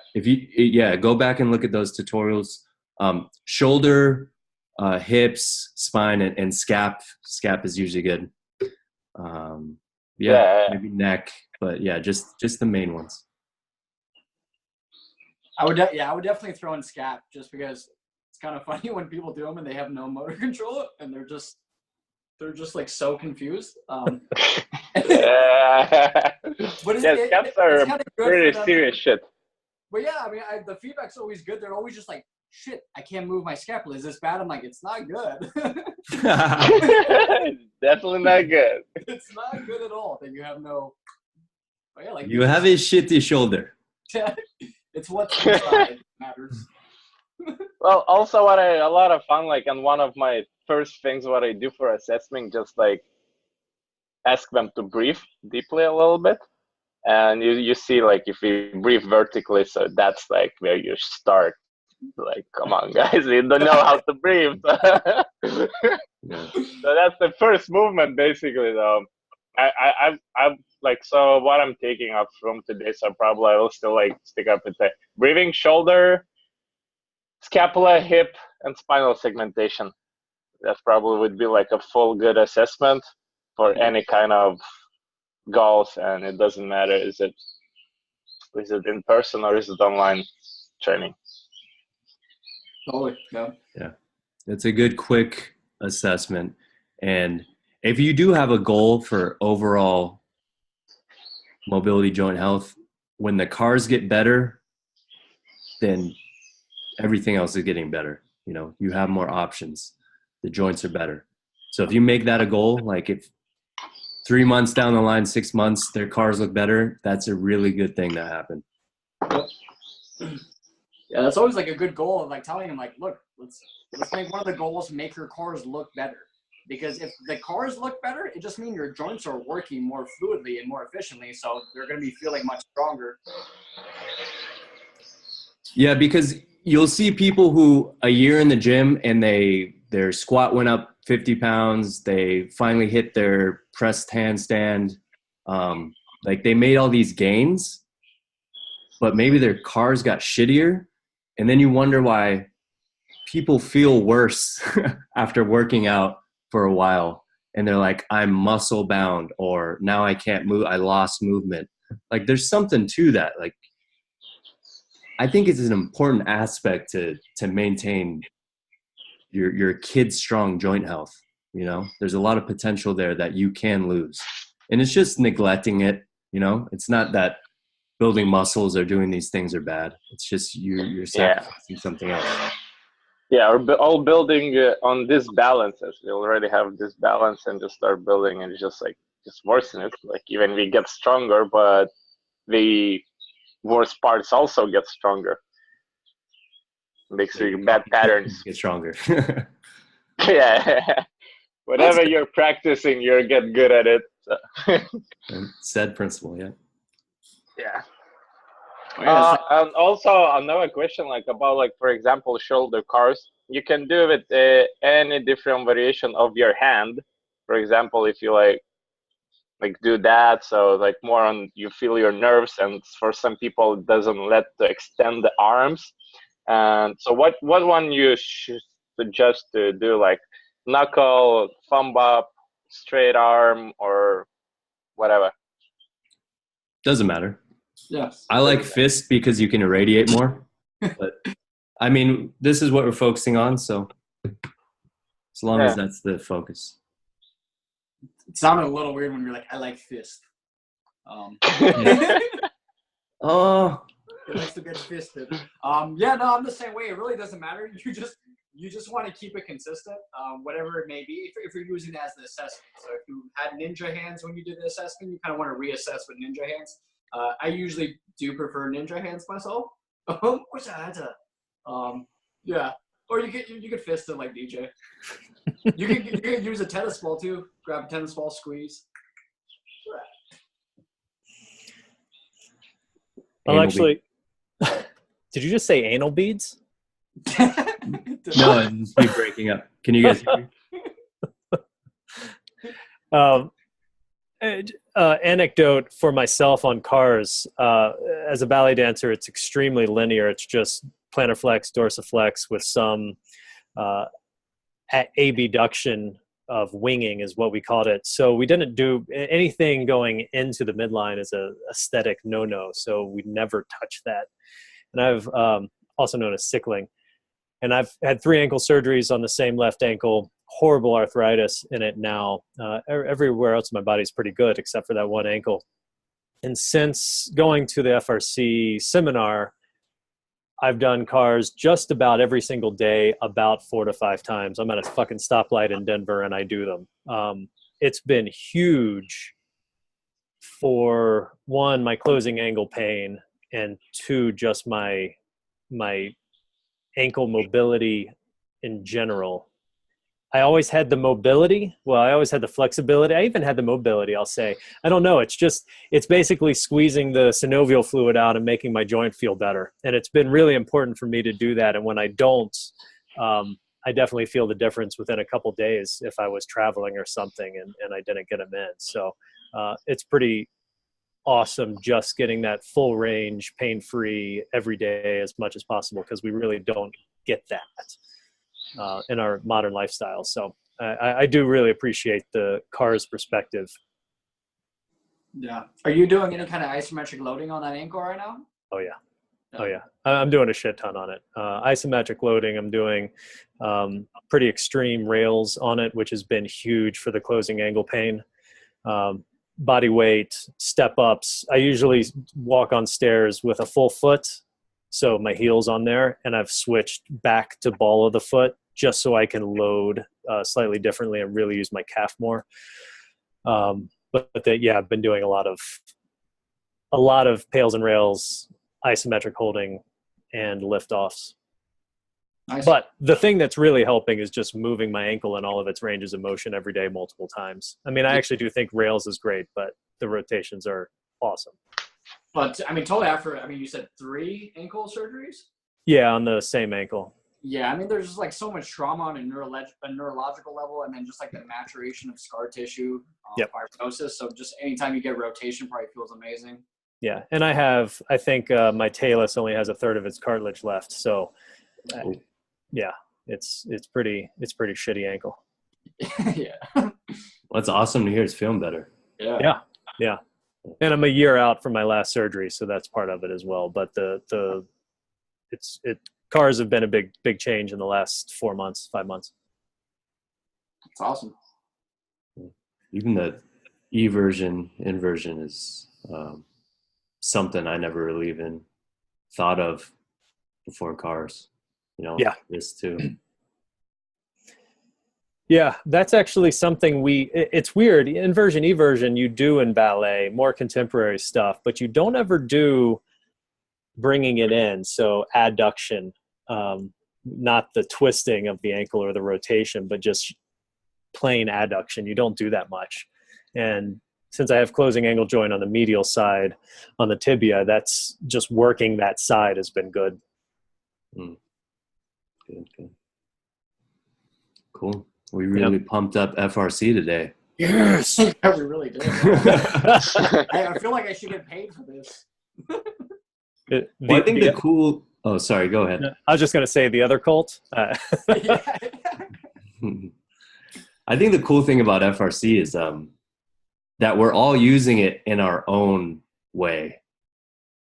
Go back and look at those tutorials. Shoulder hips, spine, and scap. Scap is usually good. Maybe neck, but yeah, just the main ones. I would definitely throw in scap just because it's kind of funny when people do them and they have no motor control and they're just like so confused. But scaps are pretty serious shit. But yeah, I mean, the feedback's always good. They're always just like, shit, I can't move my scapula. Is this bad? I'm like, it's not good. Definitely not good. It's not good at all that you have no. Oh, yeah, like you have a shitty shoulder. It's what's inside matters. Well, also a lot of fun, like, and one of my first things what I do for assessment, just like ask them to breathe deeply a little bit. And you see, like, if you breathe vertically, so that's like where you start. Like, come on, guys, you don't know how to breathe. So that's the first movement, basically, though. I've like, so what I'm taking up from today, so probably I will still like stick up with the breathing, shoulder, scapula, hip, and spinal segmentation. That probably would be like a full good assessment for any kind of goals, and it doesn't matter is it in person or is it online training. Totally. Yeah, it's a good quick assessment. And if you do have a goal for overall mobility, joint health, when the cars get better, then everything else is getting better. You know, you have more options. The joints are better. So if you make that a goal, like if 3 months down the line, 6 months, their cars look better, that's a really good thing to happen. Yeah, that's always like a good goal of like telling them, like, look, let's make one of the goals, make your cars look better. Because if the cars look better, it just means your joints are working more fluidly and more efficiently, so they're going to be feeling much stronger. Yeah, because you'll see people who a year in the gym and their squat went up 50 pounds, they finally hit their pressed handstand, like they made all these gains, but maybe their cars got shittier, and then you wonder why people feel worse after working out for a while, and they're like, I'm muscle bound, or now I can't move, I lost movement. Like there's something to that. Like I think it's an important aspect to maintain your kid's strong joint health. You know, there's a lot of potential there that you can lose, and it's just neglecting it. You know, it's not that building muscles or doing these things are bad. It's just you're sacrificing something else. Yeah, we're all building on this balance, as we already have this balance, and just start building and just worsen it. Like even we get stronger, but the worst parts also get stronger. Makes you bad patterns get stronger. Yeah, whatever you're practicing, you're get good at it. So. Said principle, yeah. Yeah. And also another question, like about like, for example, shoulder cars. You can do with any different variation of your hand. For example, if you like do that, so like more on you feel your nerves, and for some people it doesn't let to extend the arms. And so what one you should suggest to do, like knuckle, thumb up, straight arm, or whatever? Doesn't matter. Yes. I like fist because you can irradiate more. But I mean, this is what we're focusing on, so as long as that's the focus. It sounded a little weird when you're like, I like fist. Oh. It likes to get fisted. I'm the same way. It really doesn't matter. You just want to keep it consistent, whatever it may be. If you're using it as the assessment, so if you had ninja hands when you did the assessment, you kind of want to reassess with ninja hands. I usually do prefer ninja hands myself. What's that? Yeah. Or you could fist it like DJ. You can use a tennis ball too. Grab a tennis ball, squeeze. Well, actually, did you just say anal beads? No, it just keep breaking up. Can you guys hear me? Anecdote for myself on cars. As a ballet dancer, it's extremely linear. It's just plantar flex, dorsiflex with some abduction of winging is what we called it. So we didn't do anything going into the midline as a aesthetic no-no. So we never touched that. And I've also known as sickling. And I've had 3 ankle surgeries on the same left ankle, horrible arthritis in it now. Everywhere else in my body is pretty good except for that one ankle. And since going to the FRC seminar, I've done cars just about every single day, about 4 to 5 times. I'm at a fucking stoplight in Denver and I do them. It's been huge for 1, my closing angle pain, and 2, just my ankle mobility in general. I always had the mobility. Well, I always had the flexibility. I even had the mobility, I'll say. I don't know. It's basically squeezing the synovial fluid out and making my joint feel better. And it's been really important for me to do that. And when I don't, I definitely feel the difference within a couple days if I was traveling or something and I didn't get them in. So it's pretty awesome just getting that full range, pain-free every day as much as possible, because we really don't get that in our modern lifestyle. So I do really appreciate the car's perspective. Yeah. Are you doing any kind of isometric loading on that ankle right now? Oh yeah. Oh yeah. I'm doing a shit ton on it. Isometric loading. I'm doing pretty extreme rails on it, which has been huge for the closing angle pain. Body weight, step ups. I usually walk on stairs with a full foot, so my heel's on there, and I've switched back to ball of the foot just so I can load slightly differently and really use my calf more. But I've been doing a lot of pails and rails, isometric holding, and lift offs. Nice. But the thing that's really helping is just moving my ankle in all of its ranges of motion every day, multiple times. I mean, I actually do think rails is great, but the rotations are awesome. But I mean, totally after, you said 3 ankle surgeries? Yeah, on the same ankle. Yeah, I mean, there's just like so much trauma on a neurological level, and then just like the maturation of scar tissue, fibrosis. So just anytime you get rotation, probably feels amazing. Yeah, and I think my talus only has 1/3 of its cartilage left. So, yeah, it's pretty shitty ankle. Yeah. Well, it's awesome to hear it's feeling better. Yeah. And I'm a year out from my last surgery, so that's part of it as well. But cars have been a big change in the last 4 months, 5 months. It's awesome. Even the eversion, inversion is something I never really even thought of before in cars. This too. Yeah, that's actually something it's weird. Inversion, eversion, you do in ballet, more contemporary stuff, but you don't ever do bringing it in. So adduction, not the twisting of the ankle or the rotation, but just plain adduction. You don't do that much. And since I have closing angle joint on the medial side, on the tibia, that's just working that side has been good. Good. Cool. We really pumped up FRC today. Yes. Yeah, we really did. I feel like I should get paid for this. I think the cool... Oh, sorry. Go ahead. I was just going to say the other cult. I think the cool thing about FRC is that we're all using it in our own way.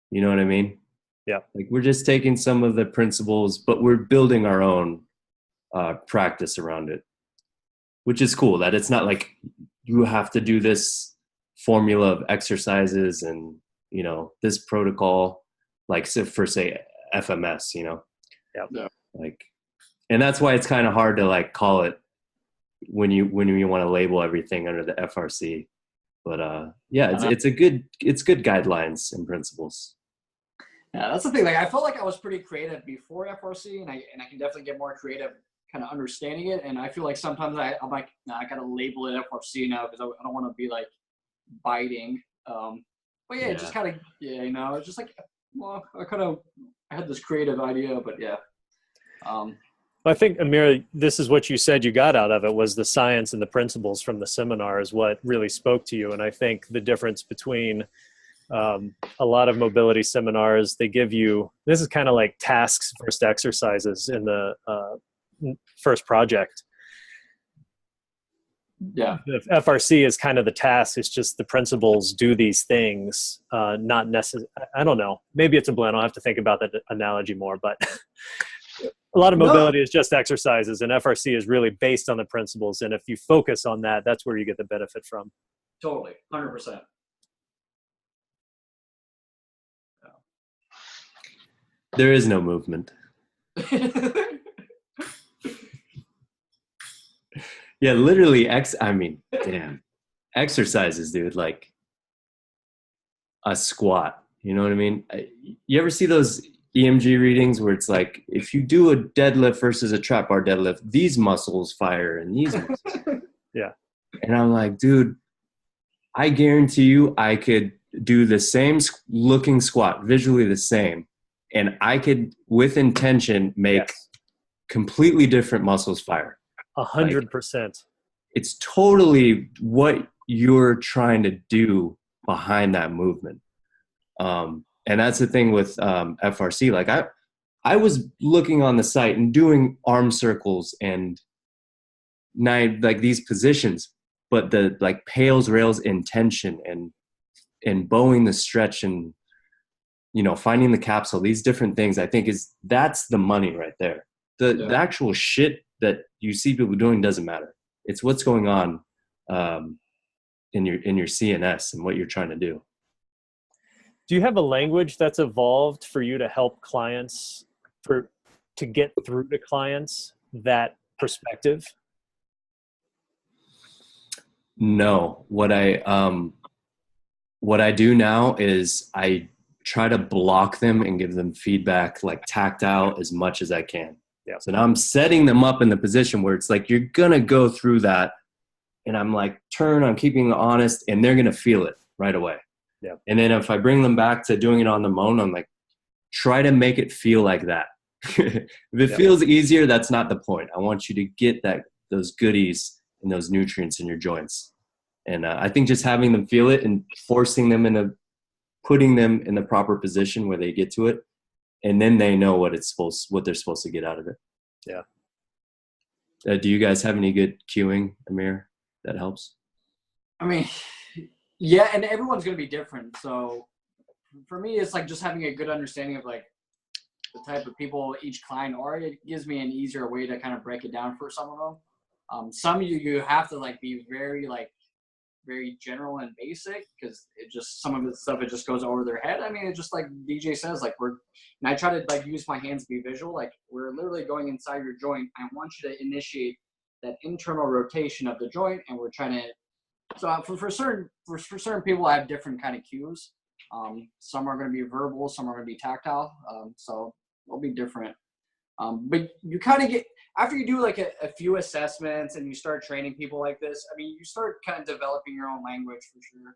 You know what I mean? Yeah. Like we're just taking some of the principles, but we're building our own practice around it, which is cool. That it's not like you have to do this formula of exercises and, this protocol, like for say FMS, Yeah. Like, and that's why it's kind of hard to like call it when you want to label everything under the FRC. But it's good guidelines and principles. Yeah, that's the thing. Like, I felt like I was pretty creative before FRC, and I can definitely get more creative, kind of understanding it. And I feel like sometimes I'm like, I gotta label it FRC now because I don't want to be like biting. But yeah, it just kind of it's just like, well, I had this creative idea, but yeah. I think, Amir, this is what you said you got out of it was the science and the principles from the seminar is what really spoke to you. And I think the difference between a lot of mobility seminars, they give you, this is kind of like tasks versus exercises in the first project. Yeah. The FRC is kind of the task. It's just the principles do these things, not necessarily. I don't know. Maybe it's a blend. I'll have to think about that analogy more. But a lot of mobility is just exercises, and FRC is really based on the principles. And if you focus on that, that's where you get the benefit from. Totally, 100%. There is no movement. Yeah, literally. Damn. Exercises, dude. Like a squat. You know what I mean? You ever see those EMG readings where it's like, if you do a deadlift versus a trap bar deadlift, these muscles fire and these muscles. Yeah. And I'm like, dude, I guarantee you I could do the same looking squat, visually the same. And I could, with intention, make completely different muscles fire. 100%. It's totally what you're trying to do behind that movement. And that's the thing with FRC. Like I was looking on the site and doing arm circles and like these positions, but the like pails, rails, intention and bowing the stretch and, you know, finding the capsule, these different things, I think that's the money right there. The actual shit that you see people doing doesn't matter. It's what's going on in your CNS and what you're trying to do. Do you have a language that's evolved for you to help clients to get through to clients that perspective? No. What I do now is I try to block them and give them feedback, like tactile, as much as I can. Yeah. So now I'm setting them up in the position where it's like, you're going to go through that. And I'm like, I'm keeping it honest, and they're going to feel it right away. Yeah. And then if I bring them back to doing it on their own, I'm like, try to make it feel like that. If it feels easier, that's not the point. I want you to get those goodies and those nutrients in your joints. And I think just having them feel it and forcing them putting them in the proper position where they get to it, and then they know what they're supposed to get out of it. Yeah. Do you guys have any good cueing, Amir, that helps? I mean, yeah, and everyone's going to be different. So for me, it's like just having a good understanding of like the type of people each client are. It gives me an easier way to kind of break it down for some of them. Some you have to like be very general and basic, because some of the stuff, it just goes over their head. I mean, it's just like DJ says, like and I try to like use my hands to be visual. Like, we're literally going inside your joint. I want you to initiate that internal rotation of the joint, and we're trying to. So for certain people, I have different kind of cues. Some are going to be verbal, some are going to be tactile. So they'll be different. But you kind of get, after you do like a few assessments and you start training people like this, I mean, you start kind of developing your own language for sure.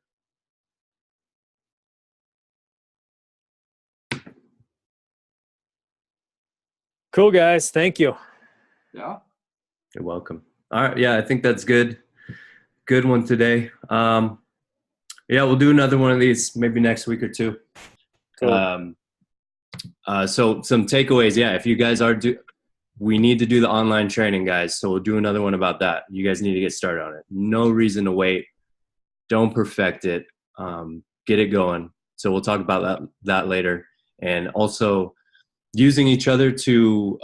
Cool, guys. Thank you. Yeah. You're welcome. All right. Yeah, I think that's good. Good one today. Yeah, we'll do another one of these maybe next week or two. Cool. So some takeaways. Yeah, if you guys we need to do the online training, guys. So we'll do another one about that. You guys need to get started on it. No reason to wait. Don't perfect it. Get it going. So we'll talk about that later. And also using each other to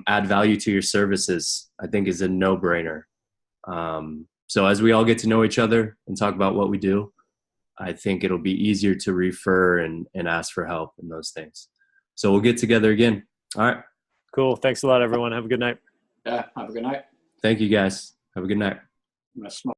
add value to your services, I think, is a no-brainer. So as we all get to know each other and talk about what we do, I think it'll be easier to refer and ask for help and those things. So we'll get together again. All right. Cool. Thanks a lot, everyone. Have a good night. Yeah. Have a good night. Thank you, guys. Have a good night. I'm gonna smoke.